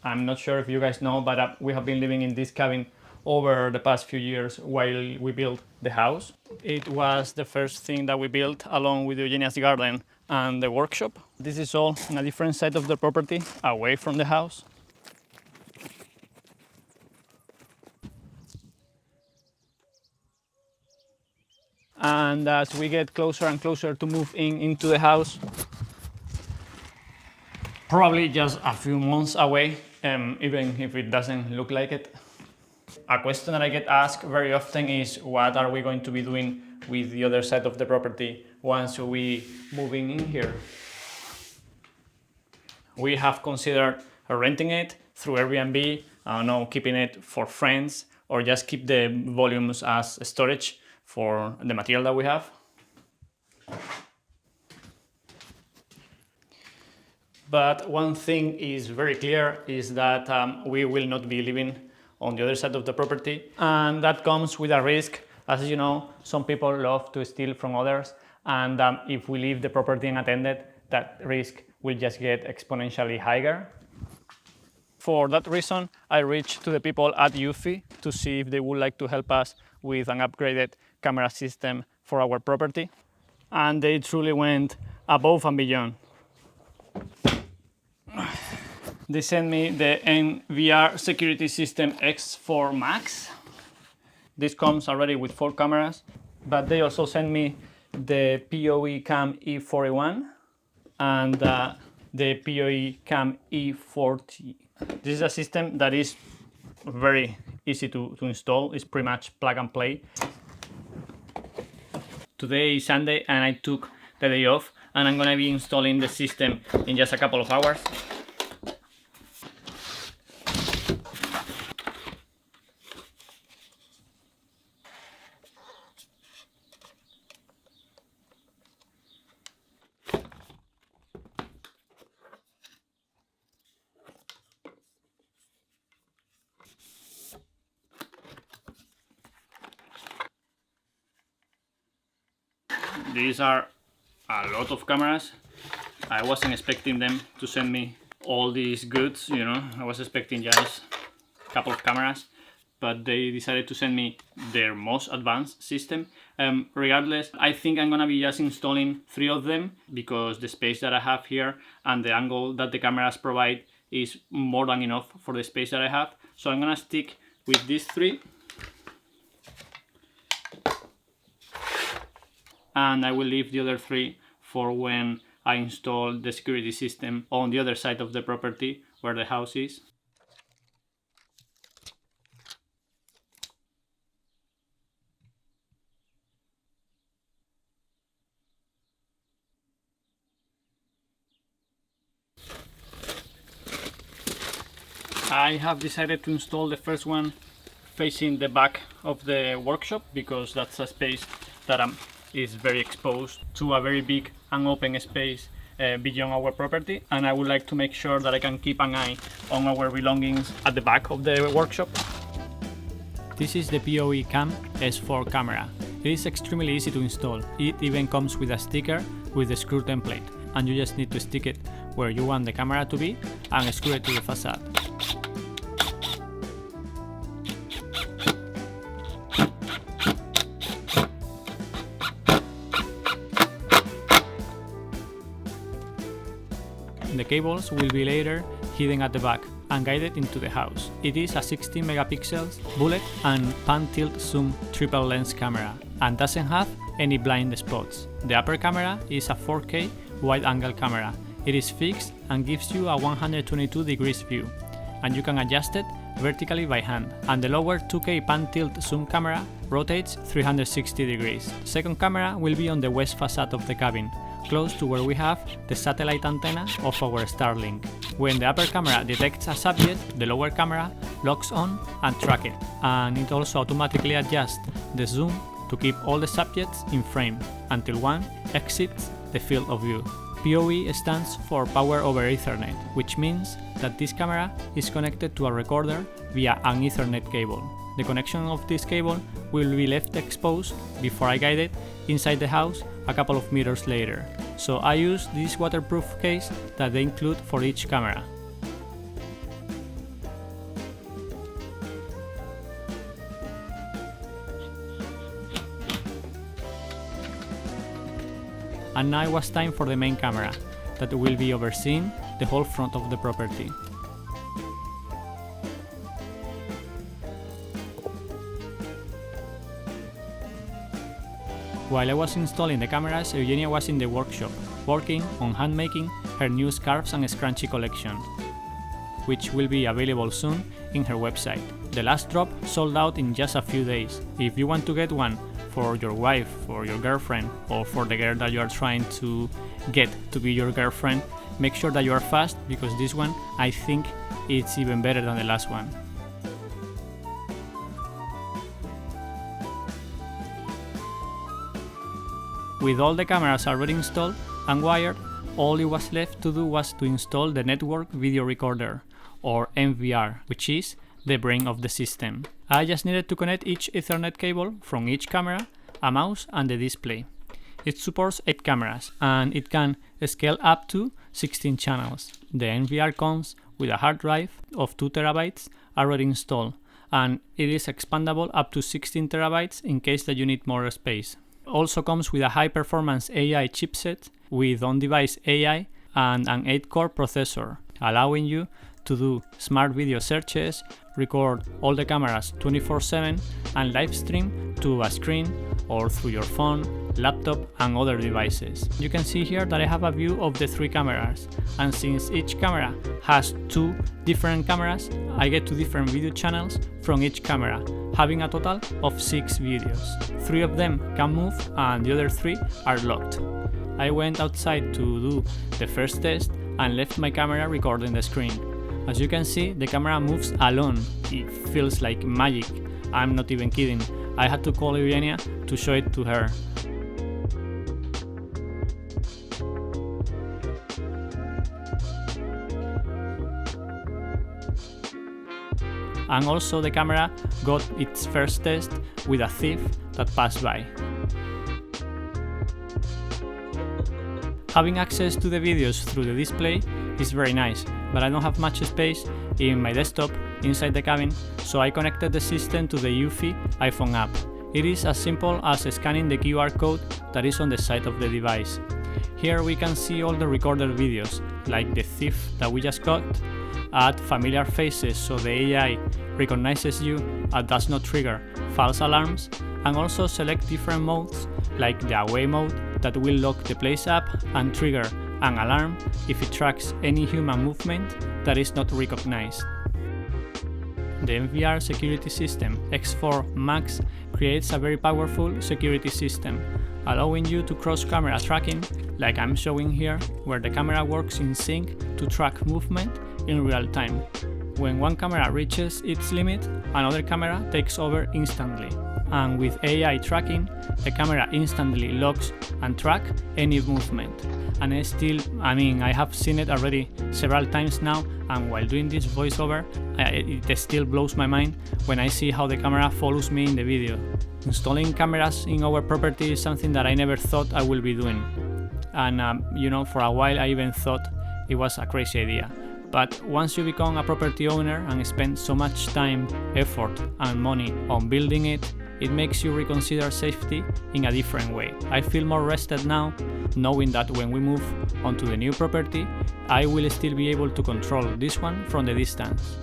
I'm not sure if you guys know, but we have been living in this cabin over the past few years while we built the house. It was the first thing that we built along with Eugenia's garden and the workshop. This is all on a different side of the property, away from the house. And as we get closer and closer to move into the house, probably just a few months away, even if it doesn't look like it. A question that I get asked very often is, what are we going to be doing with the other side of the property once we moving in here? We have considered renting it through Airbnb, I don't know, keeping it for friends, or just keep the volumes as storage for the material that we have. But one thing is very clear, is that we will not be living on the other side of the property, and that comes with a risk. As you know, some people love to steal from others, and if we leave the property unattended, that risk will just get exponentially higher. For that reason, I reached to the people at eufy to see if they would like to help us with an upgraded camera system for our property, and they truly went above and beyond. They sent me the NVR Security System X4 Max. This comes already with 4 cameras, but they also sent me the PoECam E41 and the PoECam E40. This is a system that is very easy to install. It's pretty much plug and play. Today is Sunday and I took the day off, and I'm gonna be installing the system in just a couple of hours. These are a lot of cameras. I wasn't expecting them to send me all these goods, you know. I was expecting just a couple of cameras, but they decided to send me their most advanced system. Regardless, I think I'm gonna be just installing 3 of them, because the space that I have here and the angle that the cameras provide is more than enough for the space that I have. So I'm gonna stick with these 3. And I will leave the other 3 for when I install the security system on the other side of the property where the house is. I have decided to install the first one facing the back of the workshop, because that's a space that is very exposed to a very big and open space beyond our property, and I would like to make sure that I can keep an eye on our belongings at the back of the workshop. This is the PoECam S4 camera. It is extremely easy to install. It even comes with a sticker with the screw template, and you just need to stick it where you want the camera to be and screw it to the facade. The cables will be later hidden at the back and guided into the house. It is a 16 megapixels bullet and pan tilt zoom triple lens camera and doesn't have any blind spots. The upper camera is a 4K wide angle camera. It is fixed and gives you a 122 degrees view, and you can adjust it vertically by hand. And the lower 2K pan tilt zoom camera rotates 360 degrees. The second camera will be on the west facade of the cabin, close to where we have the satellite antenna of our Starlink. When the upper camera detects a subject, the lower camera locks on and tracks it, and it also automatically adjusts the zoom to keep all the subjects in frame until one exits the field of view. PoE stands for Power over Ethernet, which means that this camera is connected to a recorder via an Ethernet cable. The connection of this cable will be left exposed before I guide it inside the house a couple of meters later, so I use this waterproof case that they include for each camera. and now it was time for the main camera that will be overseeing the whole front of the property. While I was installing the cameras, Eugenia was in the workshop, working on handmaking her new scarves and scrunchie collection, which will be available soon in her website. The last drop sold out in just a few days. If you want to get one for your wife, for your girlfriend, or for the girl that you are trying to get to be your girlfriend, make sure that you are fast, because this one, I think, it's even better than the last one. With all the cameras already installed and wired, all it was left to do was to install the network video recorder, or NVR, which is the brain of the system. I just needed to connect each Ethernet cable from each camera, a mouse and the display. It supports 8 cameras and it can scale up to 16 channels. The NVR comes with a hard drive of 2 terabytes already installed, and it is expandable up to 16 terabytes in case that you need more space. Also comes with a high-performance AI chipset with on-device AI and an 8-core processor, allowing you to do smart video searches, record all the cameras 24/7 and live stream to a screen or through your phone, laptop and other devices. You can see here that I have a view of the 3 cameras, and since each camera has 2 different cameras, I get 2 different video channels from each camera, having a total of 6 videos. 3 of them can move and the other 3 are locked. I went outside to do the first test and left my camera recording the screen. As you can see, the camera moves alone. It feels like magic. I'm not even kidding. I had to call Eugenia to show it to her. And also the camera got its first test with a thief that passed by. Having access to the videos through the display is very nice, but I don't have much space in my desktop inside the cabin, so I connected the system to the eufy iPhone app. It is as simple as scanning the QR code that is on the side of the device. Here we can see all the recorded videos, like the thief that we just got, add familiar faces so the AI recognizes you and does not trigger false alarms, and also select different modes like the away mode that will lock the place up and trigger an alarm if it tracks any human movement that is not recognized. The NVR Security System X4 Max creates a very powerful security system, allowing you to cross-camera tracking, like I'm showing here, where the camera works in sync to track movement in real time. When one camera reaches its limit, another camera takes over instantly. And with AI tracking, the camera instantly locks and tracks any movement. And I have seen it already several times now, and while doing this voiceover, it still blows my mind when I see how the camera follows me in the video. Installing cameras in our property is something that I never thought I would be doing. And for a while I even thought it was a crazy idea. But once you become a property owner and spend so much time, effort and money on building it, it makes you reconsider safety in a different way. I feel more rested now, knowing that when we move onto the new property, I will still be able to control this one from the distance.